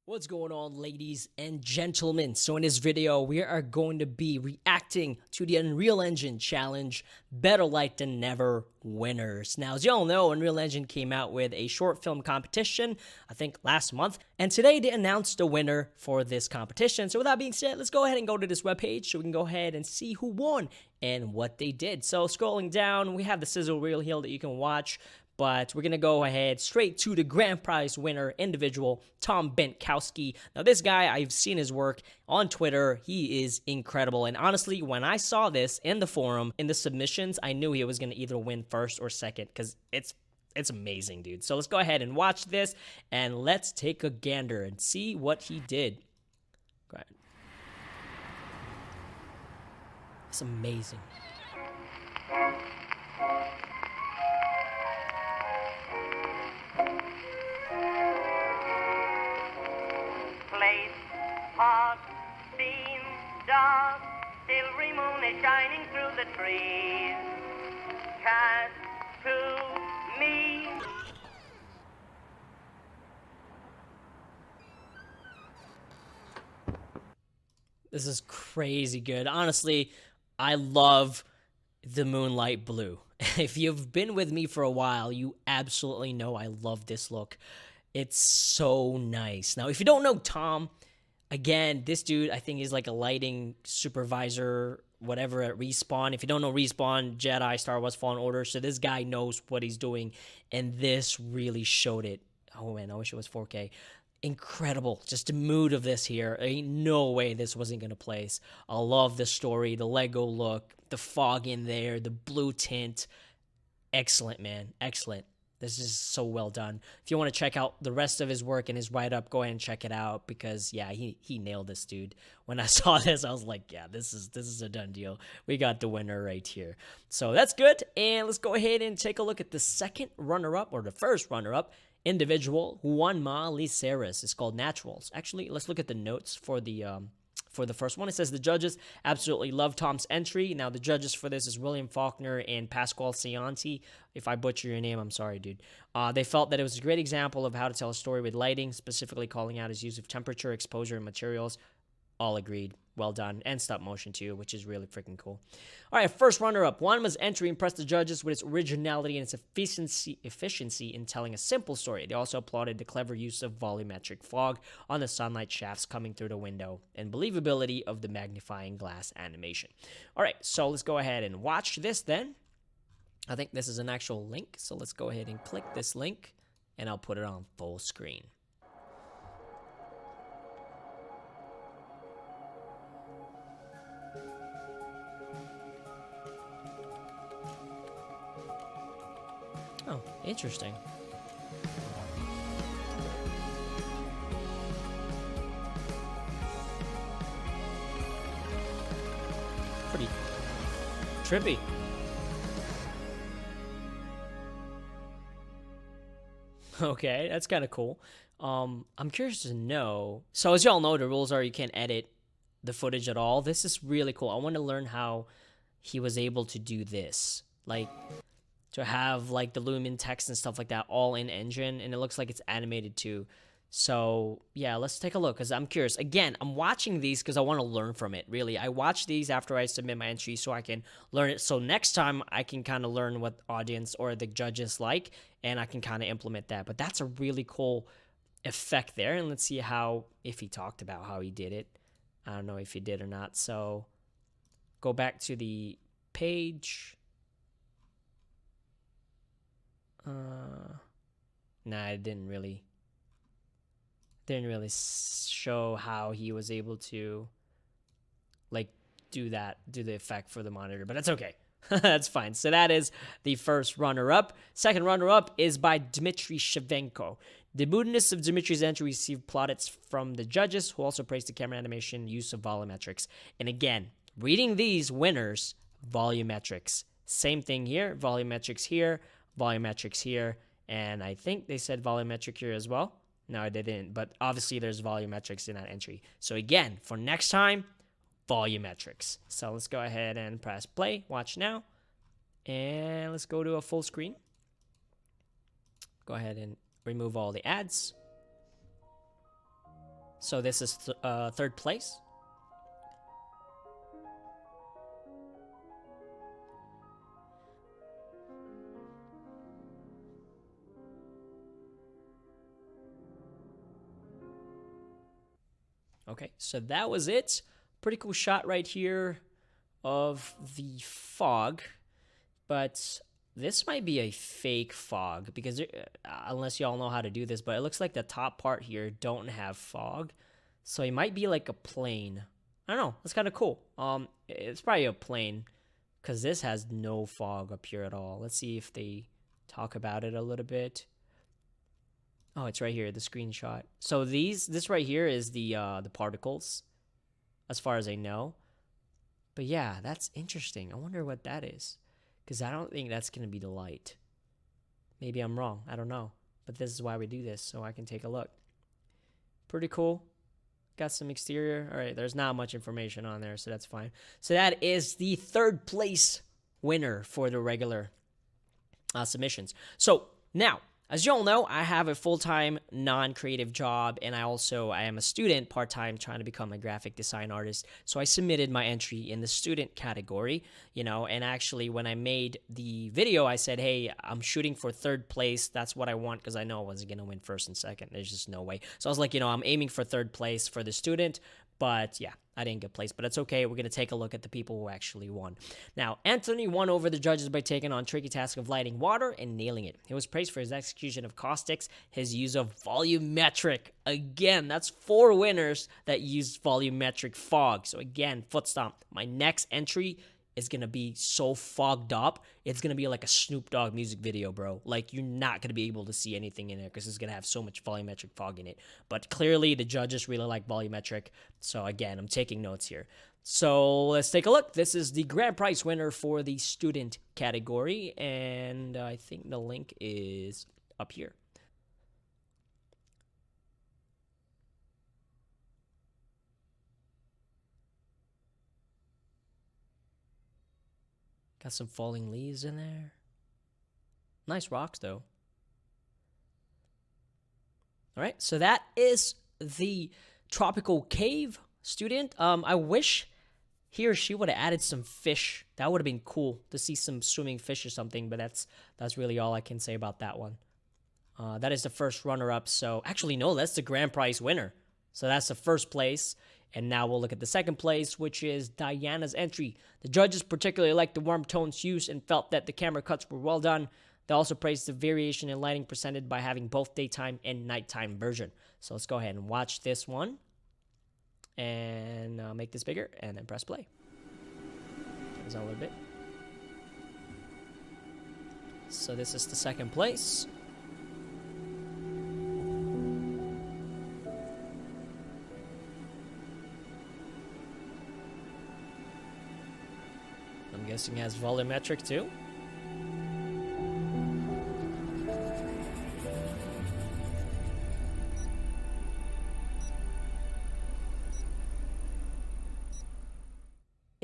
What's going on, ladies and gentlemen? So in this video, we are going to be reacting to the Unreal Engine Challenge Better Light Than Never winners. Now, as you all know, Unreal Engine came out with a short film competition, I think last month, and today they announced the winner for this competition. So with that being said, let's go ahead and go to this webpage so we can go ahead and see who won and what they did. So scrolling down, we have the sizzle reel here that you can watch. But we're going to go ahead straight to the grand prize winner individual, Tom Bentkowski. Now, this guy, I've seen his work on Twitter. He is incredible. And honestly, when I saw this in the forum, in the submissions, I knew he was going to either win first or second because it's amazing, dude. So let's go ahead and watch this and let's take a gander and see what he did. Go ahead. It's amazing. Hot, steam, dark, silvery moon is shining through the trees. Cast to me. This is crazy good. Honestly, I love the Moonlight Blue. If you've been with me for a while, you absolutely know I love this look. It's so nice. Now, if you don't know Tom, again, this dude, I think, is like a lighting supervisor, whatever, at Respawn. If you don't know Respawn, Jedi, Star Wars Fallen Order, so this guy knows what he's doing, and this really showed it. Oh, man, I wish it was 4K. Incredible. Just the mood of this here. Ain't no way this wasn't going to place. I love the story, the Lego look, the fog in there, the blue tint. Excellent, man. Excellent. This is so well done. If you want to check out the rest of his work and his write-up, go ahead and check it out because, yeah, he nailed this, dude. When I saw this, I was like, yeah, this is a done deal. We got the winner right here. So that's good. And let's go ahead and take a look at the second runner-up, or the first runner-up, individual, Juanma Liceres. It's called Naturals. Actually, let's look at the notes for the first one. It says the judges absolutely love Tom's entry. Now, the judges for this is William Faulkner and Pasquale Cianti. If I butcher your name, I'm sorry, dude. They felt that it was a great example of how to tell a story with lighting, specifically calling out his use of temperature, exposure, and materials. All agreed. Well done. And stop motion too, which is really freaking cool. All right, first runner-up. Juanma's entry impressed the judges with its originality and its efficiency in telling a simple story. They also applauded the clever use of volumetric fog on the sunlight shafts coming through the window and believability of the magnifying glass animation. All right, so let's go ahead and watch this then. I think this is an actual link, so let's go ahead and click this link, and I'll put it on full screen. Oh, interesting. Pretty trippy. Okay, that's kind of cool. I'm curious to know. So as y'all know, the rules are you can't edit the footage at all. This is really cool. I want to learn how he was able to do this. Like, to have like the Lumen text and stuff like that all in Engine, and it looks like it's animated too. So yeah, let's take a look because I'm curious. Again, I'm watching these because I want to learn from it. Really, I watch these after I submit my entry so I can learn it. So next time I can kind of learn what audience or the judges like, and I can kind of implement that. But that's a really cool effect there, and let's see if he talked about how he did it. I don't know if he did or not. So go back to the page. Nah, it didn't really show how he was able to like do the effect for the monitor, but that's okay. That's fine. So that is the first runner-up. Second runner-up is by Dmitry Shevenko. The moodiness of Dmitry's entry received plaudits from the judges, who also praised the camera animation use of volumetrics. And again, reading these winners, volumetrics. Same thing here, volumetrics here, volumetrics here, and I think they said volumetric here as well. No, they didn't, but obviously there's volumetrics in that entry. So again, for next time, volumetrics. So let's go ahead and press play, watch now, and let's go to a full screen. Go ahead and remove all the ads. So this is third place. Okay, so that was it. Pretty cool shot right here of the fog, but this might be a fake fog because unless y'all know how to do this, but it looks like the top part here don't have fog, so it might be like a plane. I don't know. That's kind of cool. It's probably a plane because this has no fog up here at all. Let's see if they talk about it a little bit. Oh, it's right here, the screenshot. So this right here is the particles, as far as I know. But yeah, that's interesting. I wonder what that is, because I don't think that's gonna be the light. Maybe I'm wrong. I don't know. But this is why we do this, so I can take a look. Pretty cool. Got some exterior. All right, there's not much information on there, so that's fine. So that is the third place winner for the regular submissions. So now, as you all know, I have a full-time non-creative job, and I am a student part-time trying to become a graphic design artist. So I submitted my entry in the student category, and actually when I made the video, I said, hey, I'm shooting for third place. That's what I want because I know I wasn't going to win first and second. There's just no way. So I was like, I'm aiming for third place for the student. But yeah, I didn't get placed, but it's okay. We're going to take a look at the people who actually won. Now, Anthony won over the judges by taking on tricky task of lighting water and nailing it. He was praised for his execution of caustics, his use of volumetric. Again, that's 4 winners that used volumetric fog. So again, foot stomp. My next entry is going to be so fogged up, it's going to be like a Snoop Dogg music video, bro. Like, you're not going to be able to see anything in there because it's going to have so much volumetric fog in it. But clearly, the judges really like volumetric. So again, I'm taking notes here. So let's take a look. This is the grand prize winner for the student category. And I think the link is up here. Got some falling leaves in there. Nice rocks, though. All right, so that is the Tropical Cave student. I wish he or she would have added some fish. That would have been cool to see some swimming fish or something, but that's really all I can say about that one. That is the first runner-up. So actually, no, that's the grand prize winner. So that's the first place. And now we'll look at the second place, which is Diana's entry. The judges particularly liked the warm tones used and felt that the camera cuts were well done. They also praised the variation in lighting presented by having both daytime and nighttime version. So let's go ahead and watch this one. And make this bigger, and then press play. Turn this on a little bit. So this is the second place. I'm guessing it has volumetric too.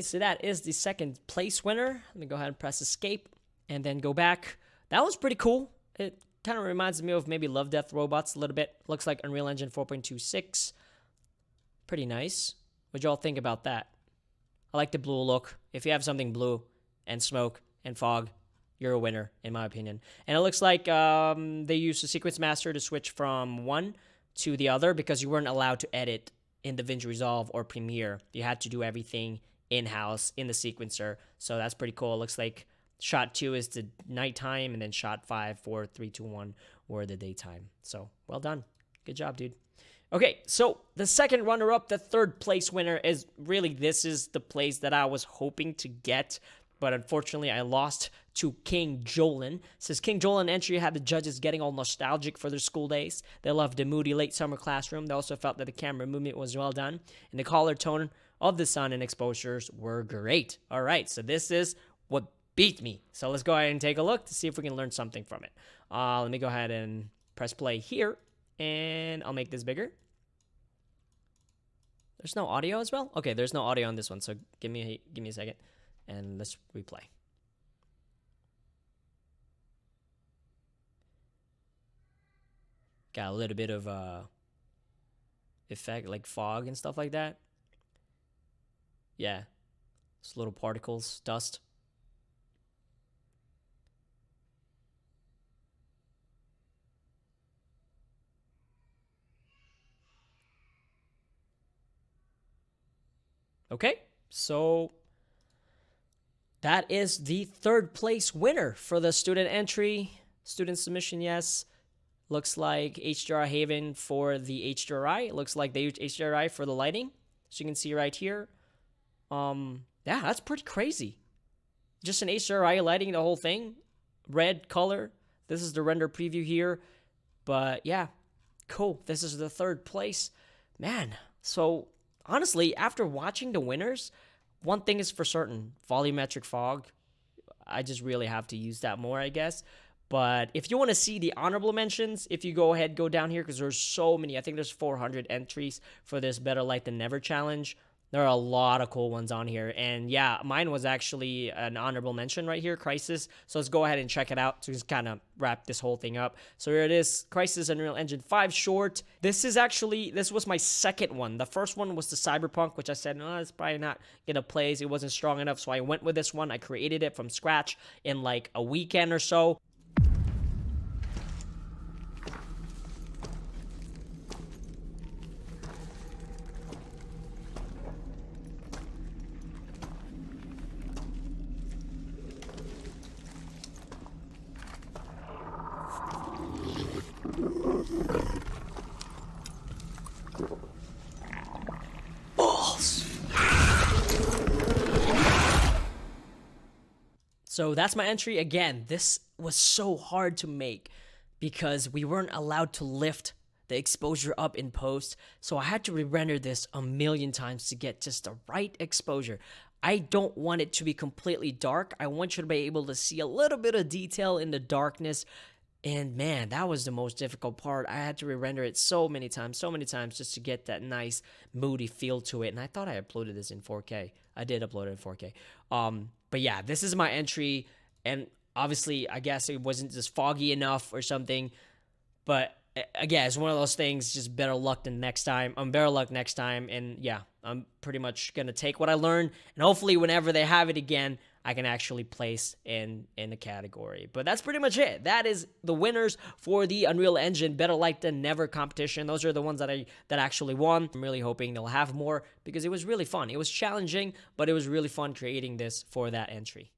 So that is the second place winner. Let me go ahead and press escape and then go back. That was pretty cool. It kind of reminds me of maybe Love, Death, Robots a little bit. Looks like Unreal Engine 4.26. Pretty nice. What'd y'all think about that? I like the blue look. If you have something blue and smoke and fog, you're a winner, in my opinion. And it looks like they used the Sequence Master to switch from one to the other because you weren't allowed to edit in DaVinci Resolve or Premiere. You had to do everything in-house in the sequencer. So that's pretty cool. It looks like shot 2 is the nighttime, and then shot 5, 4, 3, 2, 1 were the daytime. So well done. Good job, dude. Okay, so the second runner-up, the third place winner, is really, this is the place that I was hoping to get, but unfortunately I lost to King Jolin. It says King Jolin entry had the judges getting all nostalgic for their school days. They loved the moody late summer classroom. They also felt that the camera movement was well done, and the color tone of the sun and exposures were great. All right, so this is what beat me. So let's go ahead and take a look to see if we can learn something from it. Let me go ahead and press play here, and I'll make this bigger. There's no audio as well? Okay, there's no audio on this one, so give me a second, and let's replay. Got a little bit of effect, like fog and stuff like that. Yeah, it's little particles, dust. Okay, so that is the third place winner for the student entry. Student submission, yes. Looks like HDRI Haven for the HDRI. It looks like they used HDRI for the lighting. So you can see right here. Yeah, that's pretty crazy. Just an HDRI lighting the whole thing. Red color. This is the render preview here. But yeah, cool. This is the third place. Man, so honestly, after watching the winners, one thing is for certain, volumetric fog. I just really have to use that more, I guess. But if you want to see the honorable mentions, if you go ahead, go down here, because there's so many. I think there's 400 entries for this Better Light Than Never challenge. There are a lot of cool ones on here. And yeah, mine was actually an honorable mention right here, Crysis. So let's go ahead and check it out to just kind of wrap this whole thing up. So here it is, Crysis Unreal Engine 5 short. This was my second one. The first one was the Cyberpunk, which I said, no, it's probably not going to place. It wasn't strong enough. So I went with this one. I created it from scratch in like a weekend or so. So that's my entry. Again, this was so hard to make because we weren't allowed to lift the exposure up in post. So I had to re-render this a million times to get just the right exposure. I don't want it to be completely dark. I want you to be able to see a little bit of detail in the darkness. And man, that was the most difficult part. I had to re-render it so many times just to get that nice moody feel to it. And I thought I uploaded this in 4K. I did upload it in 4K. But yeah, this is my entry. And obviously, I guess it wasn't just foggy enough or something. But again, it's one of those things, just better luck than next time. Better luck next time. And yeah, I'm pretty much going to take what I learned. And hopefully whenever they have it again, I can actually place in the category. But that's pretty much it. That is the winners for the Unreal Engine Better Light Than Never competition. Those are the ones that actually won. I'm really hoping they'll have more because it was really fun. It was challenging, but it was really fun creating this for that entry.